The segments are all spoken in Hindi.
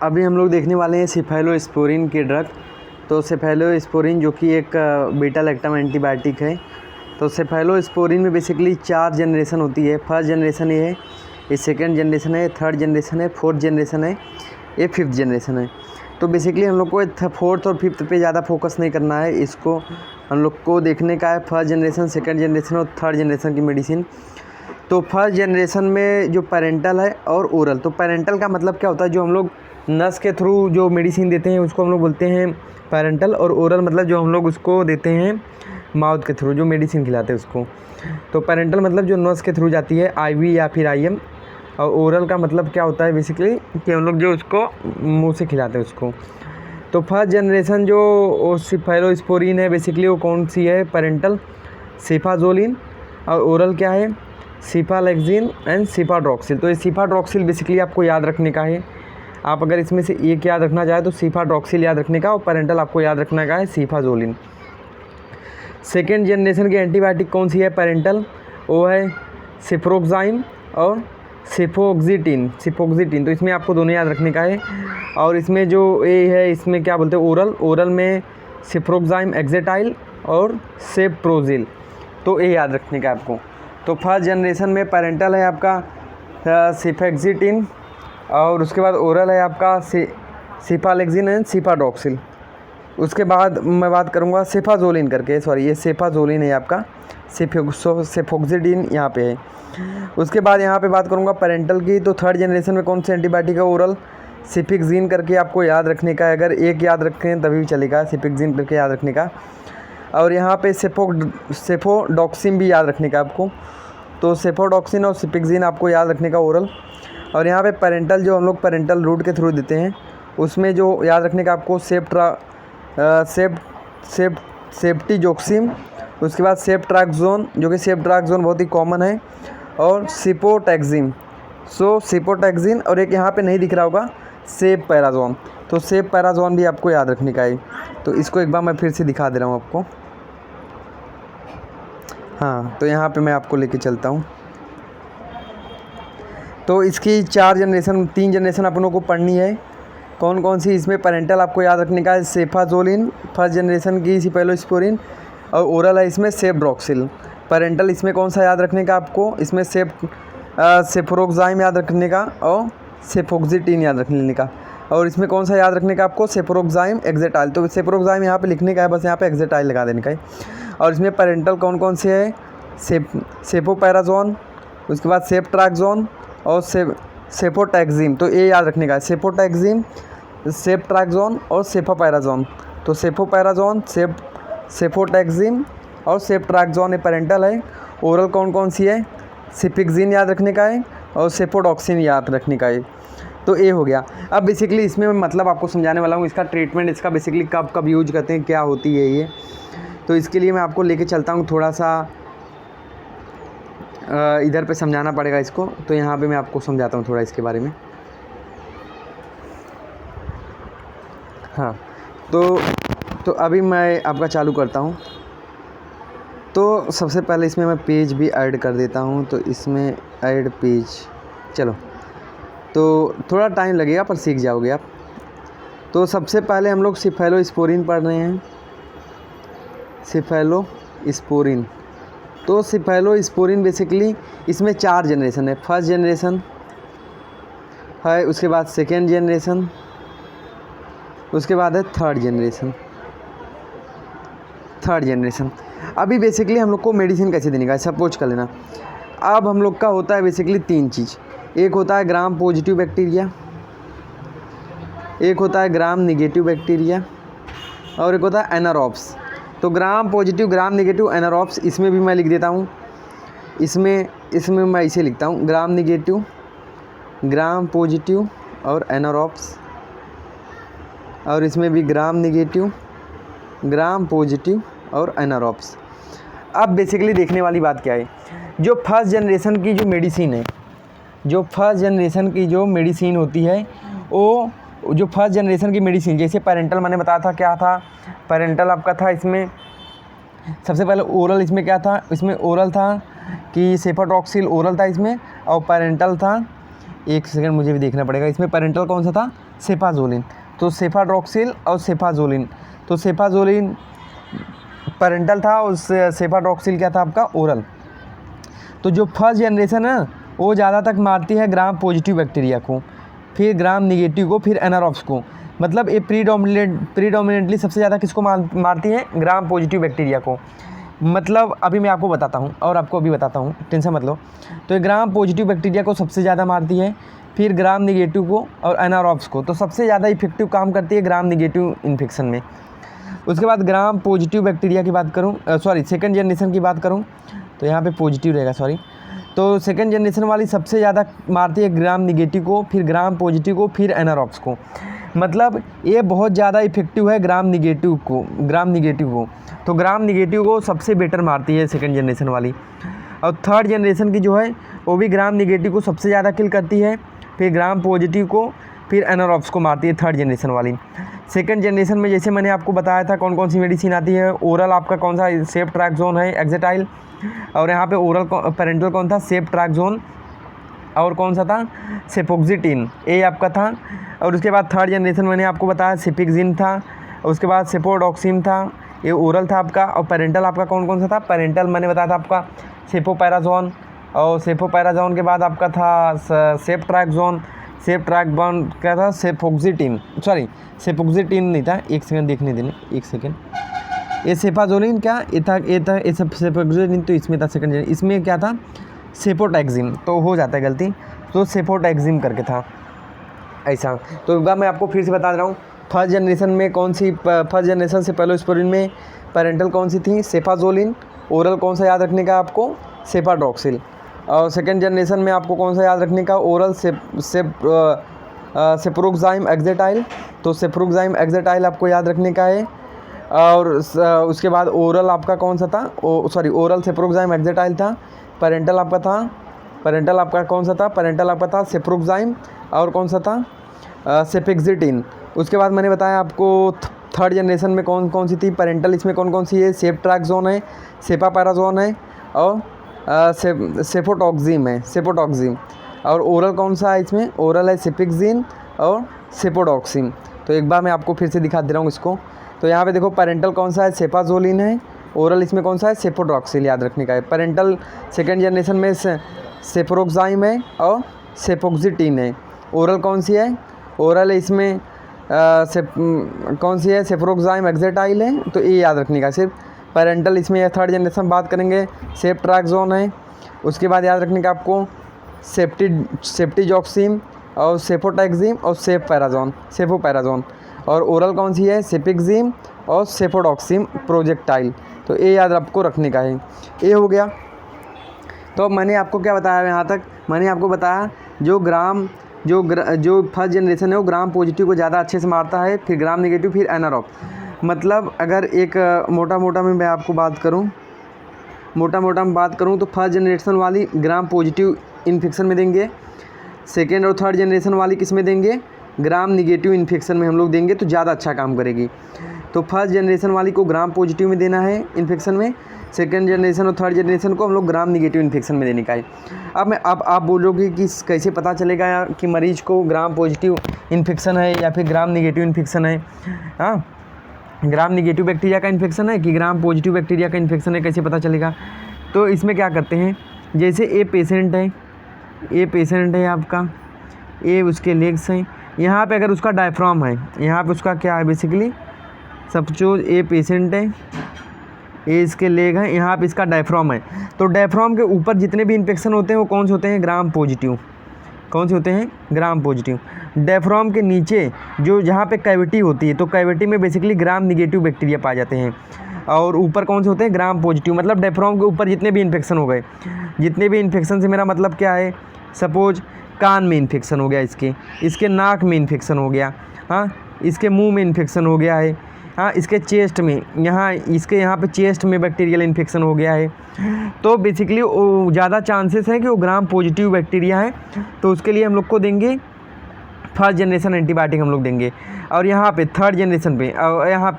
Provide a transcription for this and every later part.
अभी हम लोग देखने वाले हैं सेफेलोस्पोरिन के ड्रग। तो सेफेलोस्पोरिन जो कि एक बीटा लैक्टम एंटीबायोटिक है। तो सेफेलोस्पोरिन में बेसिकली 4 जनरेशन होती है। फर्स्ट जनरेशन ये है, ये सेकंड जनरेशन है, थर्ड जनरेशन है, फोर्थ जनरेशन है, ये फिफ्थ जनरेशन है। तो बेसिकली हम लोग को फोर्थ और फिफ्थ पे ज़्यादा फोकस नहीं करना है, इसको हम लोग को देखने का है फर्स्ट जनरेशन, सेकंड जनरेशन और थर्ड जनरेशन की मेडिसिन। तो फर्स्ट जनरेशन में जो पेरेंटल है और ओरल। तो पेरेंटल का मतलब क्या होता है, जो हम लोग नस के थ्रू जो मेडिसिन देते हैं उसको हम लोग बोलते हैं पेरेंटल, और ओरल मतलब जो हम लोग उसको देते हैं माउथ के थ्रू जो मेडिसिन खिलाते हैं उसको। तो पेरेंटल मतलब जो नस के थ्रू जाती है, आईवी या फिर आईएम, और ओरल का मतलब क्या होता है बेसिकली कि हम लोग जो उसको मुंह से खिलाते हैं उसको। तो फर्स्ट जनरेशन जो सेफेलोस्पोरिन है बेसिकली वो कौन सी है, पेरेंटल सेफाजोलिन, और ओरल क्या है सिफालेक्सिन एंड सिफाड्रॉक्सिल। तो ये सिफाड्रॉक्सिल बेसिकली आपको याद रखने का है। आप अगर इसमें से एक याद रखना चाहे तो सिफाड्रॉक्सिल याद रखने का, और पेरेंटल आपको याद रखने का है सिफाजोलिन। सेकेंड जनरेशन की एंटीबायोटिक कौन सी है पेरेंटल, वो है सिप्रोक्साइम और सिफोक्सिटिन। तो इसमें आपको दोनों याद रखने का है। और इसमें जो ए है इसमें क्या बोलते हैं ओरल में सिप्रोक्साइम एक्जेटाइल और सेप्रोजिल। तो ये याद रखने का आपको। तो फर्स्ट जनरेशन में पेरेंटल है आपका सिफेक्सिटिन, और उसके बाद ओरल है आपका सिफालेक्सिन एंड सिफाड्रॉक्सिल। उसके बाद मैं बात करूँगा सेफाजोलिन करके, सॉरी ये सेफाजोलिन है आपका, सेफोक्सिटिन यहाँ पे है। उसके बाद यहाँ पे बात करूँगा पेरेंटल की। तो थर्ड जनरेशन में कौन सी एंटीबायोटिक है, ओरल सिफिक्सिन करके आपको याद रखने का है। अगर एक याद रखें तभी भी चलेगा, सिफिक्सिन करके याद रखने का। और यहाँ पे सेफोडॉक्सिन भी याद रखने का आपको। तो सेफोडॉक्सिन और सिफिक्सिन आपको याद रखने का ओरल। और यहाँ पे पेरेंटल जो हम लोग पेरेंटल रूट के थ्रू देते हैं उसमें जो याद रखने का आपको सेफ्टिजोक्सिम, उसके बाद सेफ्ट्रैक्सोन जो कि सेफ्ट्रैक्सोन बहुत ही कॉमन है, और सिपोटैक्सिम। सिपोटैक्सिन, और एक यहाँ पे नहीं दिख रहा होगा सेफपैराज़ोन। तो सेफपैराज़ोन भी आपको याद रखने का है। तो इसको एक बार मैं फिर से दिखा दे रहा हूँ आपको। हाँ, तो यहाँ पे मैं आपको लेके चलता हूँ। तो इसकी 3 जनरेशन अपनों को पढ़नी है। कौन कौन सी, इसमें पेरेंटल आपको याद रखने का है सेफाजोलिन फर्स्ट जनरेशन की सेफेलोस्पोरिन, और ओरल है इसमें सेफड्रॉक्सिल। पेरेंटल इसमें कौन सा याद रखने का आपको, इसमें सेफ्रोक्साइम याद रखने का और सेफोक्सिटिन याद रखने का। और इसमें कौन सा याद रखने का आपको, सेप्रोक्साइम एक्जेटाइल। तो सेप्रोक्साइम यहाँ पे लिखने का है, बस यहाँ पे एक्जेटाइल लगा देने का है। और इसमें पेरेंटल कौन कौन से है, सेफोपैराज़ोन, उसके बाद सेफ्ट्रैक्सोन और सेफोटैक्सिम। तो ये याद रखने का है, सेफोटैक्सिम, सेफ्ट्रैक्सोन और सेफोपैराज़ोन। तो सेफोपैराज़ोन, सेफोटैक्सिम और सेफ्ट्रैक्सोन ये पेरेंटल है। ओरल कौन कौन सी है, सिफिक्सिन याद रखने का है और सेफोडॉक्सिन याद रखने का है। तो ये हो गया। अब बेसिकली इसमें मैं मतलब आपको समझाने वाला हूँ इसका ट्रीटमेंट, इसका बेसिकली कब कब यूज करते हैं, क्या होती है ये। तो इसके लिए मैं आपको लेके चलता हूँ, थोड़ा सा इधर पे समझाना पड़ेगा इसको। तो यहाँ पे मैं आपको समझाता हूँ थोड़ा इसके बारे में। हाँ, तो अभी मैं आपका चालू करता हूँ। तो सबसे पहले इसमें मैं पेज भी ऐड कर देता हूँ। तो इसमें ऐड पेज, चलो, तो थोड़ा टाइम लगेगा पर सीख जाओगे आप। तो सबसे पहले हम लोग सेफेलोस्पोरिन पढ़ रहे हैं, सेफेलोस्पोरिन। तो सेफेलोस्पोरिन बेसिकली इसमें 4 जनरेशन है। फर्स्ट जनरेशन है, उसके बाद सेकेंड जनरेशन, उसके बाद है थर्ड जनरेशन। अभी बेसिकली हम लोग को मेडिसिन कैसे देने का, सपोज कर लेना। अब हम लोग का होता है बेसिकली 3 चीज़। एक होता है ग्राम पॉजिटिव बैक्टीरिया, एक होता है ग्राम निगेटिव बैक्टीरिया, और एक होता है एनारोब्स। तो ग्राम पॉजिटिव, ग्राम निगेटिव, एनारोब्स इसमें भी मैं लिख देता हूँ। इसमें मैं इसे लिखता हूँ ग्राम निगेटिव, ग्राम पॉजिटिव और एनारोब्स, और इसमें भी ग्राम निगेटिव, ग्राम पॉजिटिव और एनारोब्स। अब बेसिकली देखने वाली बात क्या है, जो फर्स्ट जनरेशन की जो मेडिसिन होती है, वो जो फर्स्ट जनरेशन की मेडिसिन, जैसे पेरेंटल मैंने बताया था क्या था, पेरेंटल आपका था इसमें सबसे पहले ओरल। इसमें क्या था, इसमें ओरल था कि सेफाट्रॉक्सिल ओरल था इसमें, और पेरेंटल था, एक सेकंड मुझे भी देखना पड़ेगा, इसमें पेरेंटल कौन सा था, सेफाजोलिन। तो सेफाड्रॉक्सिल और सेफाजोलिन, तो सेफाजोलिन पेरेंटल था और सेफाड्रॉक्सिल क्या था आपका ओरल। तो जो फर्स्ट जनरेशन है वो ज़्यादा तक मारती है ग्राम पॉजिटिव बैक्टीरिया को, फिर ग्राम निगेटिव को, फिर एनारोब्स को। मतलब ये प्रीडोमिनेंटली सबसे ज़्यादा किसको मारती है? ग्राम पॉजिटिव बैक्टीरिया को। मतलब अभी मैं आपको बताता हूँ और आपको अभी बताता हूँ, टेंशन मत लो। तो ये ग्राम पॉजिटिव बैक्टीरिया को सबसे ज़्यादा मारती है, फिर ग्राम निगेटिव को और एनारोब्स को। तो सबसे ज़्यादा इफेक्टिव काम करती है ग्राम निगेटिव इन्फेक्शन में। उसके बाद ग्राम पॉजिटिव बैक्टीरिया की बात करूँ, सेकंड जनरेशन की बात करूँ, तो यहाँ पे पॉजिटिव रहेगा, तो सेकंड जनरेशन वाली सबसे ज़्यादा मारती है ग्राम निगेटिव को, फिर ग्राम पॉजिटिव को, फिर एनारोब्स को। मतलब ये बहुत ज़्यादा इफेक्टिव है ग्राम निगेटिव को। तो ग्राम निगेटिव को सबसे बेटर मारती है सेकंड जनरेशन वाली। और थर्ड जनरेशन की जो है वो भी ग्राम निगेटिव को सबसे ज़्यादा किल करती है, फिर ग्राम पॉजिटिव को, फिर एनारोब्स को मारती है थर्ड जनरेशन वाली। सेकंड जनरेशन में जैसे मैंने आपको बताया था कौन कौन सी मेडिसिन आती है। ओरल आपका कौन सा? सेफ्ट्रैक्सोन है, एक्जेटाइल। और यहाँ पे ओरल पेरेंटल कौन था? सेफ्ट्रैक्सोन। और कौन सा था? सेफोक्सिटिन, ये आपका था। और उसके बाद थर्ड जनरेशन मैंने आपको बताया सेफिक्सिन था। उसके बाद सेफोडॉक्सिन था, ये ओरल था आपका। और पेरेंटल आपका कौन कौन सा था? पेरेंटल मैंने बताया था आपका सेफोपैराजोन। और सेफोपैराजोन के बाद आपका था सेफ्ट्रैक्सोन क्या था? सेफोक्सिटिन नहीं था, एक सेकंड देखने देने, एक सेकंड। ये सेफाजोलिन क्या ये था? सेफोक्सिटिन तो इसमें था सेकंड, इसमें क्या था? सेफोटैक्सिम। तो हो जाता है गलती, तो सेफोटैक्सिम करके था ऐसा। तो एक बार मैं आपको फिर से बता रहा हूँ, फर्स्ट जनरेशन में कौन सी? फर्स्ट जनरेशन से सेफेलोस्पोरिन में पेरेंटल कौन सी थी? सेफाजोलिन। ओरल कौन सा याद रखने का आपको? सेफाड्रॉक्सिल। और सेकेंड जनरेशन में आपको कौन सा याद रखने का? ओरल सेप्रोक्साइम एक्जेटाइल। तो सेप्रोक्साइम एक्जेटाइल आपको याद रखने का है। और उसके बाद ओरल आपका कौन सा था? ओरल सेप्रोक्साइम एक्जेटाइल था। पेरेंटल आपका कौन सा था? पेरेंटल आपका था सेप्रोक्साइम। और कौन सा था? सेफिक्सिटिन। उसके बाद मैंने बताया आपको थर्ड जनरेशन में कौन कौन सी थी पेरेंटल, इसमें कौन कौन सी है? सेफ्ट्रैक्सोन है, सेफापैराजोन है और सेफोटॉक्सिम। और ओरल कौन सा है इसमें? ओरल है सेफिक्सिन और सेफोडॉक्सिम। तो एक बार मैं आपको फिर से दिखा दे रहा हूँ इसको। तो यहाँ पे देखो पेरेंटल कौन सा है? सेफाजोलिन है। ओरल इसमें कौन सा है? सेफोड्रॉक्सिल याद रखने का है। पेरेंटल सेकेंड जनरेशन में सेफोक्साइम है और सेफोक्सिटिन है। ओरल कौन सी है? ओरल है इसमें कौन सी है? सेफ्रोक्साइम एक्जेटाइल है। तो ये याद रखने का सिर्फ। पेरेंटल इसमें थर्ड जनरेशन बात करेंगे सेफ्ट्रैक्सोन है। उसके बाद याद रखने का आपको सेफ्टिजॉक्सिम और सेफोटैक्सिम और सेफोपैराजोन। और ओरल कौन सी है? सेफिक्सिम और सेफोडॉक्सिम प्रोजेक्टाइल। तो ये याद आपको रखने का है। ये हो गया। तो मैंने आपको क्या बताया यहाँ तक? मैंने आपको बताया जो फर्स्ट जनरेशन है वो ग्राम पॉजिटिव को ज़्यादा अच्छे से मारता है, फिर ग्राम निगेटिव, फिर एनारोब। मतलब अगर एक मोटा में मैं आपको बात करूं तो फर्स्ट जनरेशन वाली ग्राम पॉजिटिव इन्फेक्शन में देंगे, सेकेंड और थर्ड जनरेशन वाली किस में देंगे? ग्राम निगेटिव इन्फेक्शन में हम लोग देंगे, तो ज़्यादा अच्छा काम करेगी। तो फर्स्ट जनरेशन वाली को ग्राम पॉजिटिव में देना है इन्फेक्शन में, सेकेंड जनरेशन और थर्ड जनरेशन को हम लोग ग्राम निगेटिव इन्फेक्शन में देने का है। अब आप बोलोगे कि कैसे पता चलेगा कि मरीज को ग्राम पॉजिटिव इन्फेक्शन है या फिर ग्राम निगेटिव इन्फेक्शन है? हाँ, ग्राम निगेटिव बैक्टीरिया का इन्फेक्शन है कि ग्राम पॉजिटिव बैक्टीरिया का इन्फेक्शन है, कैसे पता चलेगा? तो इसमें क्या करते हैं, जैसे ये पेशेंट है आपका, ये उसके लेग्स हैं, यहाँ पे अगर उसका डायफ्राम है, यहाँ पे उसका क्या है बेसिकली, सपोज ये पेशेंट है, ये इसके लेग हैं, यहाँ पे इसका डायफ्राम है। तो डायफ्राम के ऊपर जितने भी इन्फेक्शन होते हैं वो कौन से होते हैं? Gram positive. कौन से होते हैं? Gram positive. डायफ्राम के नीचे जो जहाँ पे कैविटी होती है, तो कैविटी में बेसिकली ग्राम निगेटिव बैक्टीरिया पाए जाते हैं, और ऊपर कौन से होते हैं? Gram positive. मतलब डायफ्राम के ऊपर जितने भी इन्फेक्शन हो गए, जितने भी इन्फेक्शन से मेरा मतलब क्या है? सपोज कान में इन्फेक्शन हो गया, इसके नाक में इन्फेक्शन हो गया, हाँ, इसके मुंह में इन्फेक्शन हो गया है, हाँ, इसके चेस्ट में, इसके यहाँ पे चेस्ट में बैक्टीरियल इन्फेक्शन हो गया है, तो बेसिकली वो ज़्यादा चांसेस है कि वो ग्राम पॉजिटिव बैक्टीरिया है। तो उसके लिए हम लोग को देंगे फर्स्ट जनरेशन एंटीबायोटिक हम लोग देंगे। और यहाँ पे थर्ड जनरेशन पे, और यहाँ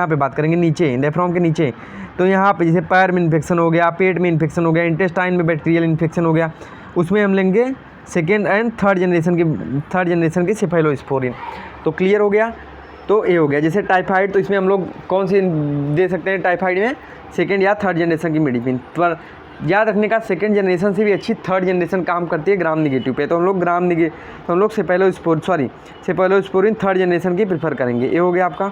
पे बात करेंगे नीचे, डायफ्राम के नीचे, तो यहाँ पे जैसे पैर में इन्फेक्शन हो गया, पेट में इन्फेक्शन हो गया, इंटेस्टाइन में बैक्टीरियल इन्फेक्शन हो गया, उसमें हम लेंगे सेकेंड एंड थर्ड जनरेशन की सेफेलोस्पोरिन। तो क्लियर हो गया। तो ये हो गया। जैसे टाइफाइड, तो इसमें हम लोग कौन सी दे सकते हैं टाइफाइड में, सेकेंड या थर्ड जनरेशन की मेडिसिन। पर याद रखने का, सेकेंड जनरेशन से भी अच्छी थर्ड जनरेशन काम करती है ग्राम नेगेटिव पे। तो हम लोग सेफेलोस्पोरिन थर्ड जनरेशन की प्रेफर करेंगे। ये हो गया आपका।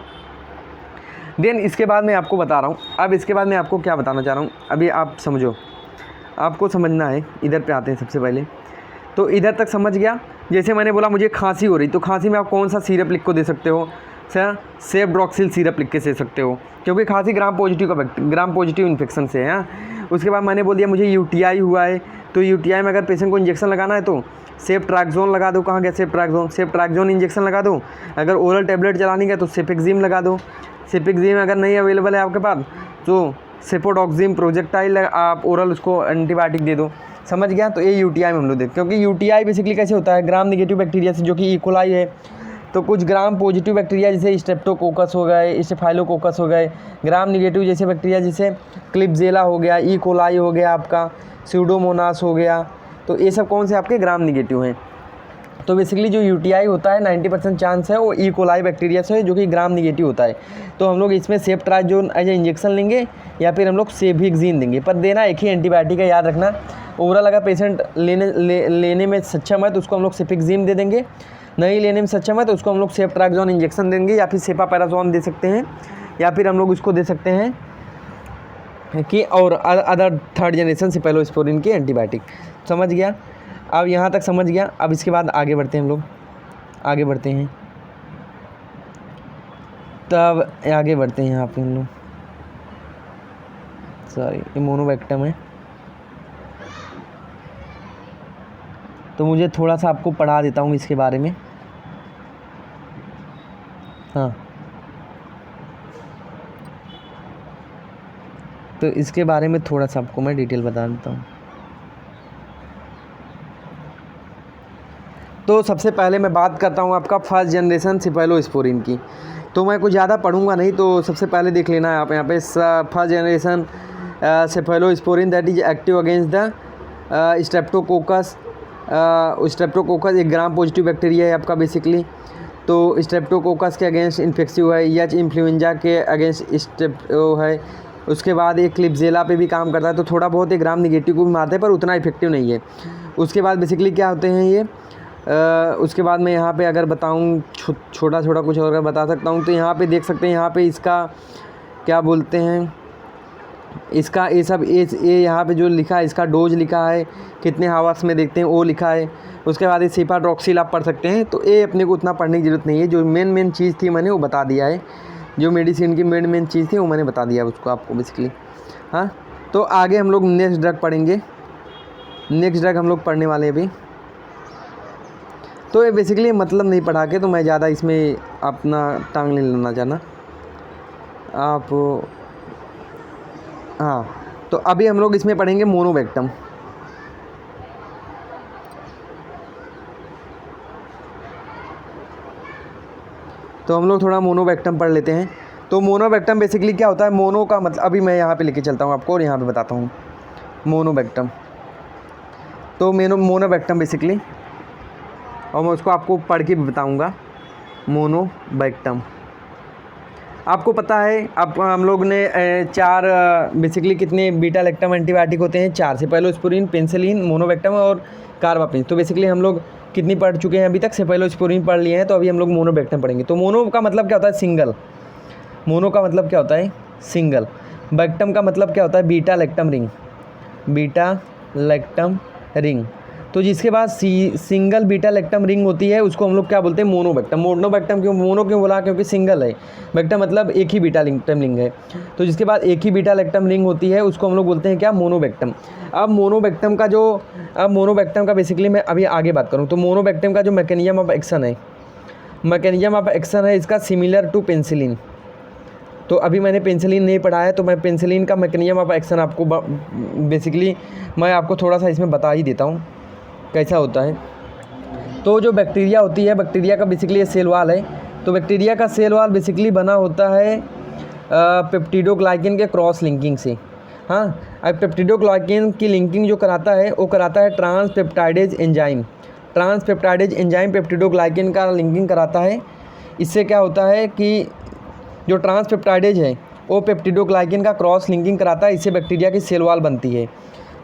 देन इसके बाद मैं आपको बता रहा हूँ, अब इसके बाद मैं आपको क्या बताना चाह रहा हूँ, अभी आप समझो, आपको समझना है। इधर पे आते हैं सबसे पहले। तो इधर तक समझ गया। जैसे मैंने बोला मुझे खांसी हो रही, तो खांसी में आप कौन सा सिरप लिख को दे सकते हो सर, सेफ्ड्रॉक्सिल सिरप लिख के दे सकते हो, क्योंकि खांसी ग्राम पॉजिटिव इन्फेक्शन से है। उसके बाद मैंने बोल दिया मुझे यूटीआई हुआ है, तो यूटीआई में अगर पेशेंट को इंजेक्शन लगाना है तो सेफ्ट्रैक्सोन लगा दो। कहाँ गया सेफ्ट्रैक्सोन इंजेक्शन लगा दो। अगर ओरल टैबलेट चलानी है तो सेफेक्सिम लगा दो। सेफेक्सिम अगर नहीं अवेलेबल है आपके पास तो सेफोडॉक्सिम प्रोजेक्टाइल आप ओरल उसको एंटीबायोटिक दे दो। समझ गया। तो ये यूटीआई में हम लोग देखते, क्योंकि यूटीआई बेसिकली कैसे होता है, ग्राम नेगेटिव बैक्टीरिया से, जो कि इकोलाई है। तो कुछ ग्राम पॉजिटिव बैक्टीरिया जैसे स्ट्रेप्टोकोकस हो गए, स्टेफाइलोकोकस हो गए, ग्राम नेगेटिव जैसे बैक्टीरिया जैसे क्लिप्जेला हो गया, ई कोलाई हो गया, आपका स्यूडोमोनास हो गया। तो ये सब कौन से आपके ग्राम नेगेटिव हैं। तो बेसिकली जो यूटीआई होता है 90% चांस है वो ई कोलाई बैक्टीरिया से है, जो कि ग्राम नेगेटिव होता है। तो हम लोग इसमें सेफ्ट्राजोन एज ए इंजेक्शन लेंगे या फिर हम लोग सेफिक्सिन देंगे, पर देना एक ही एंटीबायोटिक है, याद रखना। ओवरऑल अगर पेशेंट लेने में सक्षम है तो उसको हम लोग सेफिक्सिन दे देंगे, नहीं लेने में सक्षम है तो उसको हम लोग सेफ्ट्राजोन इंजेक्शन देंगे, या फिर सेफापेराजोन दे सकते हैं, या फिर हम लोग उसको दे सकते हैं कि और अदर थर्ड जनरेशन सेफेलोस्पोरिन की एंटीबायोटिक। समझ गया। अब यहाँ तक समझ गया। अब इसके बाद आगे बढ़ते हैं, हम लोग आगे बढ़ते हैं। तब आगे बढ़ते हैं यहाँ पे हम लोग, सॉरी ये मोनोबैक्टम है, तो मुझे थोड़ा सा आपको पढ़ा देता हूँ इसके बारे में। हाँ, तो इसके बारे में थोड़ा सा आपको मैं डिटेल बता देता हूँ। तो सबसे पहले मैं बात करता हूँ आपका फर्स्ट जनरेशन सेफेलोस्पोरिन की। तो मैं कुछ ज़्यादा पढ़ूंगा नहीं, तो सबसे पहले देख लेना है आप यहाँ पे first generation cephalosporin that is active against the Streptococcus. Streptococcus एक ग्राम पॉजिटिव बैक्टीरिया है आपका बेसिकली। तो स्ट्रेप्टोकोकस के अगेंस्ट इन्फेक्सिव है, एच इन्फ्लुएंजा के अगेंस्ट स्ट्रेप्टो है। उसके बाद एक क्लिप्जेला पे भी काम करता है, तो थोड़ा बहुत एक ग्राम निगेटिव को भी मारते हैं पर उतना इफेक्टिव नहीं है। उसके बाद बेसिकली क्या होते हैं ये, उसके बाद मैं यहाँ पे अगर बताऊँ छोटा छोटा कुछ और बता सकता हूँ, तो यहाँ पे देख सकते हैं, यहाँ पे इसका क्या बोलते हैं, इसका ये सब ये यहाँ पे जो लिखा है इसका डोज लिखा है, कितने हावर्स में देखते हैं वो लिखा है। उसके बाद ये सेफाड्रॉक्सिल आप पढ़ सकते हैं। तो ये अपने को उतना पढ़ने की ज़रूरत नहीं है, जो मेन चीज़ थी मैंने वो बता दिया है, जो मेडिसिन की मेन चीज़ थी वो मैंने बता दिया उसको आपको बेसिकली। हाँ, तो आगे हम लोग नेक्स्ट ड्रग पढ़ेंगे। नेक्स्ट ड्रग हम लोग पढ़ने वाले हैं अभी। तो ये बेसिकली मतलब नहीं पढ़ा के, तो मैं ज़्यादा इसमें अपना टांग नहीं लेना चाहना आप। हाँ, तो अभी हम लोग इसमें पढ़ेंगे मोनोबैक्टम। तो हम लोग थोड़ा मोनोबैक्टम पढ़ लेते हैं। तो मोनोबैक्टम बेसिकली क्या होता है, मोनो का मतलब अभी मैं यहाँ पे लेके चलता हूँ आपको और यहाँ पे बताता हूँ मोनोबैक्टम। तो मोनोबैक्टम बेसिकली, और मैं उसको आपको पढ़ के भी बताऊँगा। मोनोबैक्टम आपको पता है, आप हम लोग ने 4 बेसिकली कितने बीटा लैक्टम एंटीबायोटिक होते हैं, 4 सेफेलोस्पोरिन, पेनिसिलिन, मोनोबैक्टम और कार्बापेन। तो बेसिकली हम लोग कितनी पढ़ चुके हैं अभी तक, सेफेलोस्पोरिन पढ़ लिए हैं, तो अभी हम लोग मोनोबैक्टम पढ़ेंगे। तो मोनो का मतलब क्या होता है, सिंगल। मोनो का मतलब क्या होता है, सिंगल। बैक्टम का मतलब क्या होता है, beta lactam ring, beta lactam ring. तो जिसके बाद सिंगल बीटा लैक्टम रिंग होती है उसको हम लोग क्या बोलते हैं, मोनोबैक्टम। मोनोबैक्टम क्यों मोनो क्यों बोला, क्योंकि सिंगल है, बैक्टम मतलब एक ही बीटा लैक्टम रिंग है। तो जिसके बाद एक ही बीटा लैक्टम रिंग होती है उसको हम लोग बोलते हैं क्या, मोनोबैक्टम। अब मोनोबैक्टम का बेसिकली मैं अभी आगे बात करूँ, तो मोनोबैक्टम का जो मैकेनिज्म ऑफ एक्शन है इसका सिमिलर टू पेनिसिलिन। तो अभी मैंने पेनिसिलिन नहीं पढ़ा है, तो मैं पेनिसिलिन का मैकेनिज्म ऑफ एक्शन आपको बेसिकली मैं आपको थोड़ा सा इसमें बता ही देता हूँ कैसा होता है। तो जो बैक्टीरिया होती है, बैक्टीरिया का बेसिकली ये सेल वाल है। तो बैक्टीरिया का सेल वाल बेसिकली बना होता है पेप्टिडोग्लाइकन के क्रॉस लिंकिंग से। हाँ, अब पेप्टिडोग्लाइकन की लिंकिंग जो कराता है वो कराता है ट्रांसपेप्टाइडेज एंजाइम। ट्रांसपेप्टाइडेज एंजाइम पेप्टिडोग्लाइकन का लिंकिंग कराता है। इससे क्या होता है कि जो ट्रांसपेप्टाइडेज है वो पेप्टिडोग्लाइकन का क्रॉस लिंकिंग कराता है, इससे बैक्टीरिया की सेल वॉल बनती है।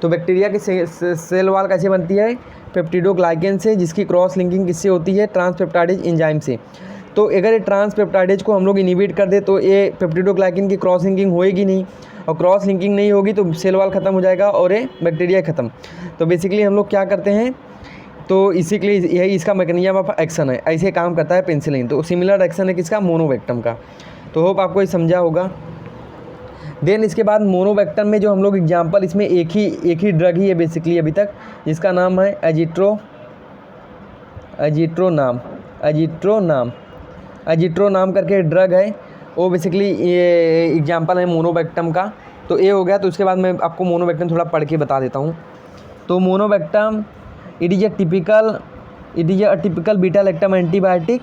तो बैक्टीरिया की सेल वॉल कैसे बनती है? पेप्टिडोग्लाइकन से, जिसकी क्रॉस लिंकिंग किससे होती है? ट्रांसपेप्टाइडेज एंजाइम से। तो अगर ये ट्रांसपेप्टाइडेज को हम लोग इनहिबिट कर दे तो ये पेप्टिडोग्लाइकन की क्रॉस लिंकिंग होएगी नहीं, और क्रॉस लिंकिंग नहीं होगी तो सेल वॉल ख़त्म हो जाएगा और ये बैक्टीरिया ख़त्म। तो बेसिकली हम लोग क्या करते हैं, तो इसी के लिए यही इसका मैकेनिज्म ऑफ एक्शन है, ऐसे काम करता है पेनिसिलिन। तो सिमिलर एक्शन है किसका? मोनोवेक्टम का। तो होप आपको ये समझा होगा। देन इसके बाद मोनोवेक्टम में जो हम लोग एग्जांपल, इसमें एक ही ड्रग ही है बेसिकली अभी तक, जिसका नाम है एजिट्रोनाम करके ड्रग है, वो बेसिकली ये एग्जांपल है मोनोवेक्टम का। तो ये हो गया। तो उसके बाद मैं आपको मोनोवेक्टम थोड़ा पढ़ के बता देता हूँ। तो monobactam it is a typical beta lactam antibiotic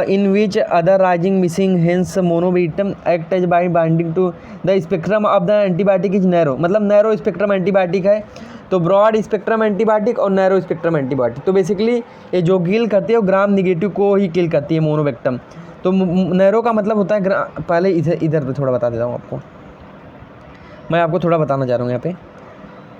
in which other rising missing, hence monovetum act as by binding to the spectrum of the antibiotic is narrow। मतलब नैरो स्पेक्ट्रम एंटीबायोटिक है। तो ब्रॉड स्पेक्ट्रम एंटीबायोटिक और नैरो स्पेक्ट्रम एंटीबायोटिक, तो बेसिकली ये जो किल करती है वो ग्राम निगेटिव को ही किल करती है मोनोवेक्टम। तो नैरो का मतलब होता है पहले इधर पे थोड़ा बता देता हूँ आपको, मैं आपको थोड़ा बताना चाह रहा हूँ यहाँ पे।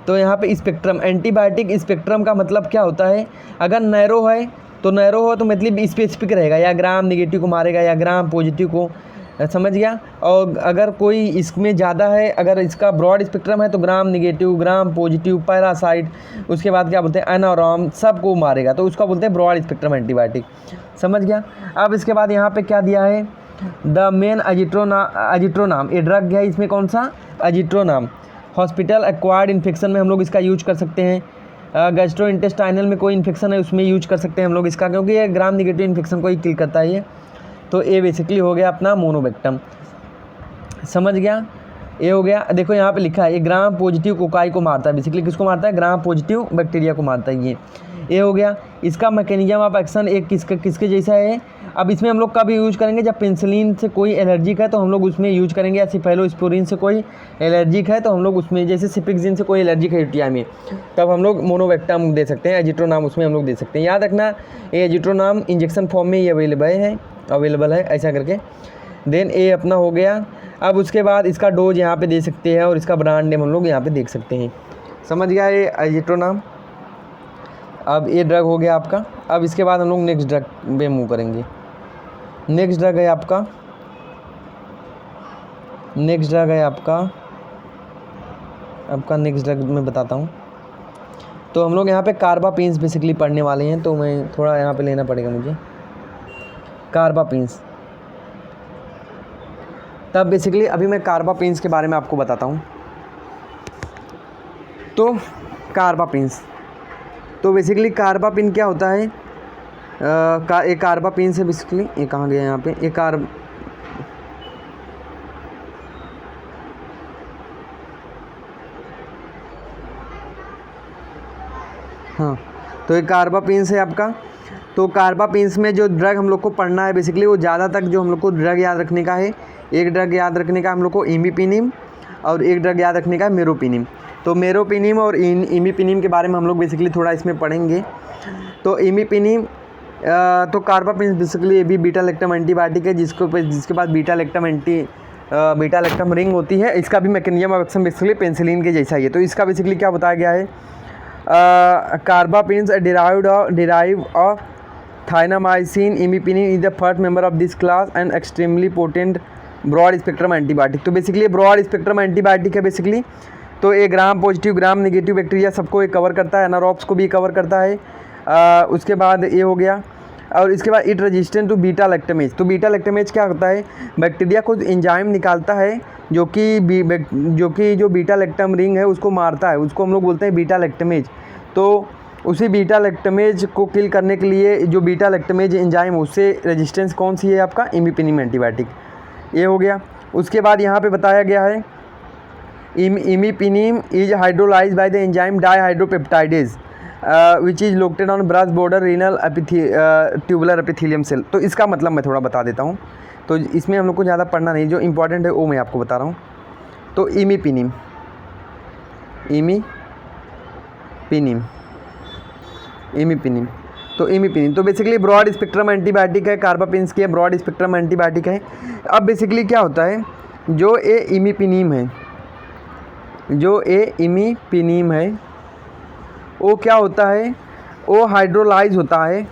तो यहाँ पे स्पेक्ट्रम, एंटीबायोटिक स्पेक्ट्रम का मतलब क्या होता है? अगर नैरो है तो नैरो हो तो मतलब स्पेसिफिक रहेगा, या ग्राम निगेटिव को मारेगा या ग्राम पॉजिटिव को, समझ गया। और अगर कोई इसमें ज़्यादा है, अगर इसका ब्रॉड स्पेक्ट्रम है तो ग्राम निगेटिव, ग्राम पॉजिटिव, पैरासाइट, उसके बाद क्या बोलते हैं एनाराम, सबको मारेगा, तो उसका बोलते हैं ब्रॉड स्पेक्ट्रम एंटीबायोटिक, समझ गया। अब इसके बाद यहाँ पे क्या दिया है? द मेन एजिट्रोनाम, ये ड्रग है, इसमें कौन सा? एजिट्रोनाम। हॉस्पिटल एक्वायर्ड इन्फेक्शन में हम लोग इसका यूज कर सकते हैं। गैस्ट्रोइंटेस्टाइनल में कोई इन्फेक्शन है उसमें यूज कर सकते हैं हम लोग इसका, क्योंकि ये ग्राम निगेटिव इन्फेक्शन को ही किल करता है ये। तो ये बेसिकली हो गया अपना मोनोवेक्टम, समझ गया। ये हो गया। देखो यहाँ पे लिखा है ये ग्राम पॉजिटिव कोकाई को मारता है, बेसिकली किसको मारता है? ग्राम पॉजिटिव बैक्टीरिया को मारता है ये हो गया। इसका मैकेनिज्म ऑफ एक्शन एक किसके जैसा है? अब इसमें हम लोग कब यूज करेंगे? जब पेनिसिलिन से कोई एलर्जिक है तो हम लोग उसमें यूज करेंगे, या सिफेलोस्पोरिन से कोई एलर्जिक है तो हम लोग उसमें, जैसे सिपिक्सिन से कोई एलर्जिक है यूटीआई में, तब हम लोग मोनोवेक्टम दे सकते हैं। एजिट्रोनाम उसमें हम लोग दे सकते हैं। याद रखना ये एजिट्रोनाम इंजेक्शन फॉर्म में ही अवेलेबल है ऐसा करके। देन ये अपना हो गया। अब उसके बाद इसका डोज यहाँ पे दे सकते हैं और इसका ब्रांड नेम हम लोग यहाँ पे देख सकते हैं, समझ गया ये एजिट्रोनाम। अब ये ड्रग हो गया आपका। अब इसके बाद हम लोग नेक्स्ट ड्रग पे मूव करेंगे। नेक्स्ट ड्रग है आपका नेक्स्ट ड्रग मैं बताता हूँ। तो हम लोग यहाँ पे कार्बापेन्स बेसिकली पढ़ने वाले हैं, तो मैं थोड़ा यहाँ पे लेना पड़ेगा मुझे कार्बापेन्स। तब बेसिकली अभी मैं कार्बापेन्स के बारे में आपको बताता हूँ। तो कार्बापेन्स, तो बेसिकली कार्बापेन क्या होता है? एक कार्बापेन से बेसिकली, ये कहाँ गया यहाँ पे? एक हाँ, तो एक कार्बापेन्स है आपका। तो कार्बापेन्स में जो ड्रग हम लोग को पढ़ना है बेसिकली, वो ज़्यादा तक जो हम लोग को ड्रग याद रखने का है, एक ड्रग याद रखने का हम लोग को इमीपिनिम, और एक ड्रग याद रखने का है मेरोपिनिम। तो मेरोपिनिम और इमीपिनिम के बारे में हम लोग बेसिकली थोड़ा इसमें पढ़ेंगे। तो इमीपिनिम, तो कार्बापेन बेसिकली ये भी बीटा लैक्टम एंटीबायोटिक है, जिसके बाद बीटा लैक्टम रिंग होती है। इसका भी mechanism of action basically penicillin के जैसा ही है। तो इसका बेसिकली क्या बताया गया है? Carbapenems derive of thienamycin. Imipenem is the first member of this class and extremely potent broad spectrum antibiotic. तो बेसिकली ब्रॉड स्पेक्ट्रम एंटीबायोटिक है बेसिकली। तो ये gram positive, gram negative bacteria सबको ये कवर करता है, एनारोब्स को भी कवर करता है। उसके बाद ये हो गया। और इसके बाद it resistant to beta lactamase. तो बीटा लैक्टमेज क्या होता है? बैक्टीरिया को एंजाइम निकालता है जो कि जो बीटा लैक्टम रिंग है उसको मारता है, उसको हम लोग बोलते हैं बीटा लैक्टमेज। तो उसी बीटा लैक्टमेज को किल करने के लिए जो बीटा लैक्टमेज एंजाइम, उससे रेजिस्टेंस कौन सी है आपका? इमीपिनिम एंटीबायोटिक। ये हो गया। उसके बाद यहाँ पे बताया गया है imipenem is hydrolyse by the enzyme dihydropeptidase which is located on brush border renal tubular epithelium cell. तो इसका मतलब मैं थोड़ा बता देता हूँ। तो इसमें हम लोग को ज़्यादा पढ़ना नहीं, जो इम्पोर्टेंट है वो मैं आपको बता रहा हूँ। तो इमीपिनिम इमिपिनिम। तो इमिपिनिम तो बेसिकली ब्रॉड स्पेक्ट्रम एंटीबायोटिक है, कार्बापेन्स की ब्रॉड स्पेक्ट्रम एंटीबायोटिक है। अब बेसिकली क्या होता है, जो ए इमिपिनिम है, जो ए इमिपिनिम है वो क्या होता है, वो हाइड्रोलाइज होता है,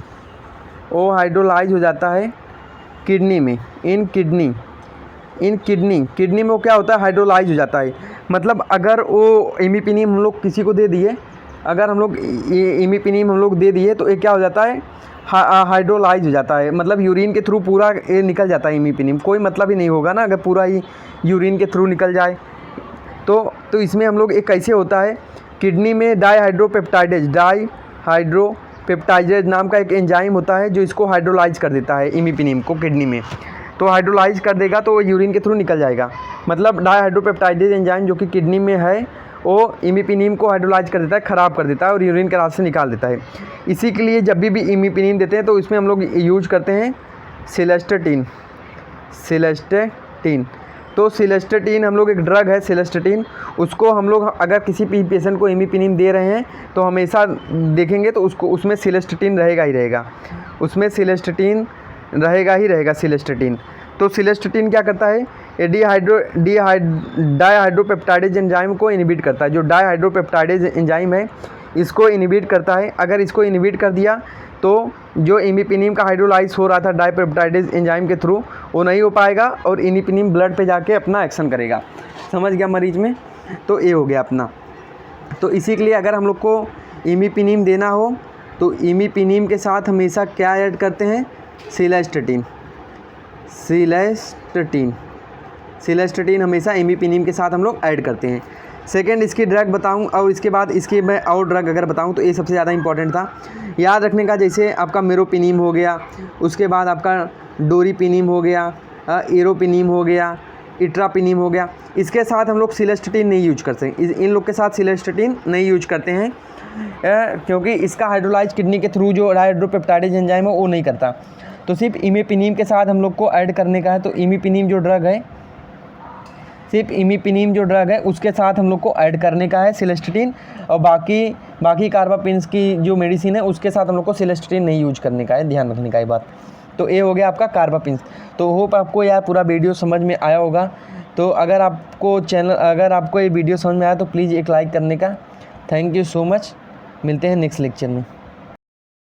वो हाइड्रोलाइज हो जाता है किडनी में, इन किडनी में वो क्या होता है, हाइड्रोलाइज हो जाता है। मतलब अगर वो इमिपिनिम हम लोग किसी को दे दिए, अगर हम लोग इमिपिनिम हम लोग दे दिए तो ये क्या हो जाता है, हाइड्रोलाइज हो जाता है। मतलब यूरिन के थ्रू पूरा ये निकल जाता है इमिपिनिम। कोई मतलब ही नहीं होगा ना अगर पूरा ही यूरिन के थ्रू निकल जाए। तो इसमें हम लोग एक कैसे होता है, किडनी में डाईहाइड्रोपेप्टाइडेज नाम का एक एंजाइम होता है जो इसको हाइड्रोलाइज कर देता है इमिपिनिम को किडनी में। तो हाइड्रोलाइज कर देगा तो वो यूरिन के थ्रू निकल जाएगा। मतलब डाईहाइड्रोपेप्टाइडेज एंजाइम जो कि किडनी में है वो इमिपिनिम को हाइड्रोलाइज कर देता है, ख़राब कर देता है और यूरिन के रास्ते से निकाल देता है। इसी के लिए जब भी इमिपिनिम देते हैं तो इसमें हम लोग यूज करते हैं सिलेस्टेटिन। तो सिलेस्टेटिन हम लोग एक ड्रग है सिलेस्टेटिन, उसको हम लोग अगर किसी पेशेंट को इमिपिनिम दे रहे हैं तो हमेशा देखेंगे तो उसमें सिलेस्टेटिन रहेगा ही रहेगा, उसमें सिलेस्टेटिन रहेगा ही रहेगा सिलेस्टेटिन। तो सिलेस्टेटिन क्या करता है, ये डाईहाइड्रोपेप्टाइडेज एंजाइम को इनहिबिट करता है। जो डाईहाइड्रोपेप्टाइडेज एंजाइम है इसको इनहिबिट करता है। अगर इसको इनहिबिट कर दिया तो जो इमिपिनिम का हाइड्रोलाइज हो रहा था डाईपेप्टाइडेज एंजाइम के थ्रू वो नहीं हो पाएगा और इमिपिनिम ब्लड पे जाके अपना एक्शन करेगा। समझ गया मरीज में। तो ये हो गया अपना। तो इसी के लिए अगर हम लोग को इमिपिनिम देना हो तो इमिपिनिम के साथ हमेशा क्या ऐड करते हैं, सिलेस्टेटिन हमेशा इमिपिनिम के साथ हम लोग ऐड करते हैं। सेकेंड इसकी ड्रग बताऊं और इसके बाद इसकी मैं और ड्रग अगर बताऊं तो ये सबसे ज़्यादा इंपॉर्टेंट था याद रखने का। जैसे आपका मेरोपिनिम हो गया, उसके बाद आपका डोरीपिनिम हो गया, एरोपिनिम हो गया, इट्रापिनिम हो गया। इसके साथ हम लोग सिलेस्टेटिन नहीं यूज करते, इन लोग के साथ सिलेस्टेटिन नहीं यूज करते हैं क्योंकि इसका हाइड्रोलाइज किडनी के थ्रू जो डाईहाइड्रोपेप्टाइडेज एंजाइम है वो नहीं करता। तो सिर्फ इमिपिनिम के साथ हम लोग को ऐड करने का है। तो इमिपिनिम जो ड्रग है, सिर्फ इमिपिनिम जो ड्रग है उसके साथ हम लोग को ऐड करने का है सिलेस्टेटिन, और बाकी कार्बापेन्स की जो मेडिसिन है उसके साथ हम लोग को सिलेस्टेटिन नहीं यूज करने का है, ध्यान रखने का ये बात। तो ये हो गया आपका कार्बापेन्स। तो होप आपको यार पूरा वीडियो समझ में आया होगा। तो अगर आपको ये वीडियो समझ में आया तो प्लीज़ एक लाइक करने का। Thank you so much. मिलते हैं नेक्स्ट लेक्चर में।